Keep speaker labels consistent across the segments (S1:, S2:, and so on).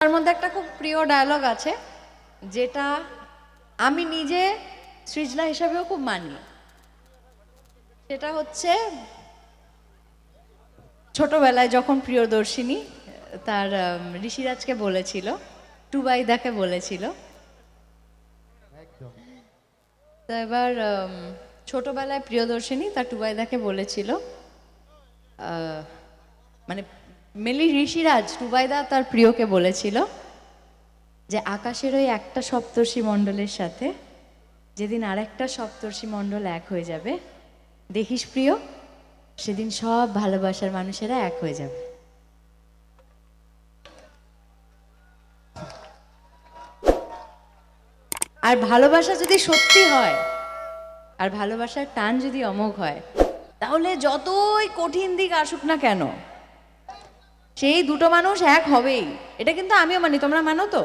S1: তার মধ্যে একটা খুব প্রিয় ডায়লগ আছে যেটা আমি নিজে সৃজলা হিসাবেও খুব মানি। সেটা হচ্ছে ছোটবেলায় যখন প্রিয়দর্শিনী তার ঋষিরাজকে বলেছিল, টুবাইদাকে বলেছিল। তো এবার ছোটবেলায় প্রিয়দর্শিনী তার টুবাইদাকে বলেছিল, মানে মেলি ঋষিরাজ টুবাইদা তার প্রিয়কে বলেছিল যে আকাশের ওই একটা সপ্তর্ষি মণ্ডলের সাথে যেদিন আরেকটা সপ্তর্ষি মণ্ডল এক হয়ে যাবে, দেখিস প্রিয়, সেদিন সব ভালোবাসার মানুষেরা এক হয়ে যাবে। আর ভালোবাসা যদি সত্যি হয়, আর ভালোবাসার টান যদি অমোঘ হয়, তাহলে যতই কঠিন দিক আসুক না কেন, সেই দুটো মানুষ এক হবেই। এটা কিন্তু আমিও মানি, তোমরা মানো তো?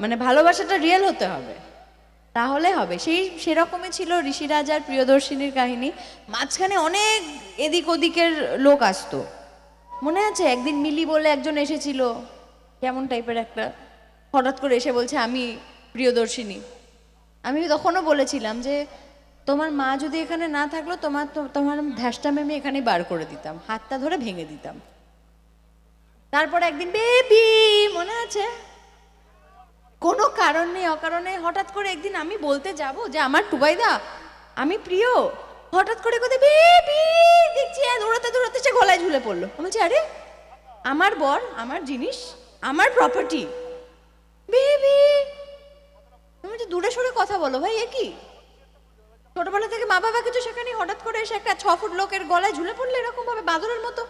S1: মানে ভালোবাসাটা রিয়েল হতে হবে, তাহলে হবে। সেরকমই ছিল ঋষিরাজ আর প্রিয়দর্শিনীর কাহিনী। মাঝখানে অনেক এদিক ওদিকের লোক আসতো, মনে আছে? একদিন মিলি বলে একজন এসেছিল, কেমন টাইপের একটা, হঠাৎ করে এসে বলছে আমি প্রিয়দর্শিনী। আমি তখনও বলেছিলাম যে তোমার মা যদি এখানে না থাকলো, তোমার ধ্যাসটা আমি এখানেই বার করে দিতাম, হাতটা ধরে ভেঙে দিতাম। তারপর একদিন বেবি, মনে আছে? কোনো কারণ নেই অকারণে হঠাৎ করে একদিন আমি বলতে যাব যে আমার টুবাইদা আমি প্রিয়, হঠাৎ করে কোথায় বেবি দেখছি, দৌড়াতে দৌড়াতে সে গলায় ঝুলে পড়লো। আমি বলছি আরে আমার বর, আমার জিনিস, আমার প্রপার্টি, বেবি তুমি যে দূরে সরে কথা বলো ভাই, এ কি? ছোটবেলা থেকে মা বাবা কিছু সেখানে হঠাৎ করে এসে একটা 6 ফুট লোকের গলায় ঝুলে পড়লে এরকম ভাবে বাদরের মতো,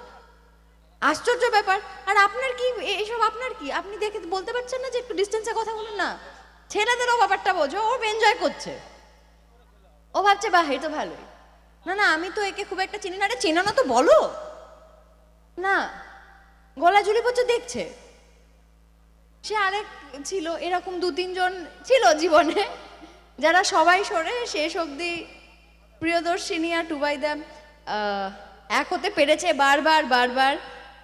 S1: আশ্চর্য ব্যাপার। আর আপনার কি এইসব, আপনার কি? আপনি দেখে বলতে পারছেন না যে একটু ডিস্টেন্সে কথা বলুন না? ছেলেদেরও ব্যাপারটা বোঝো, ও এনজয় করছে, ও ভাবছে বাহ এই তো ভালোই। না না, আমি তো একে খুব একটা চিনি না। আরে চেনো না তো বলো না, গলা ঝুলি পড়ছে দেখছে। সে আরেক ছিল, এরকম 2-3 জন ছিল জীবনে, যারা সবাই সরে শেষ অবধি প্রিয়দর্শিনী আর টুবাইদা এক হতে পেরেছে বারবার বারবার।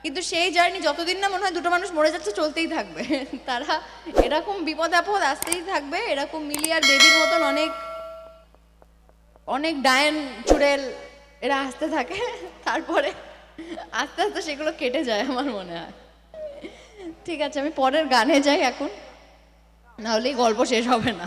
S1: কিন্তু সেই জার্নি যতদিন না মনে হয় দুটো মানুষ মরে যাচ্ছে, চলতেই থাকবে। তারা এরকম বিপদ আপদ আসতেই থাকবে, এরকম মিলি আর বেবির মতন অনেক অনেক ডায়ন চুড়েল এরা আসতে থাকে। তারপরে আস্তে আস্তে সেগুলো কেটে যায় আমার মনে হয়। ঠিক আছে, আমি পরের গানে যাই এখন, নাহলেই গল্প শেষ হবে না।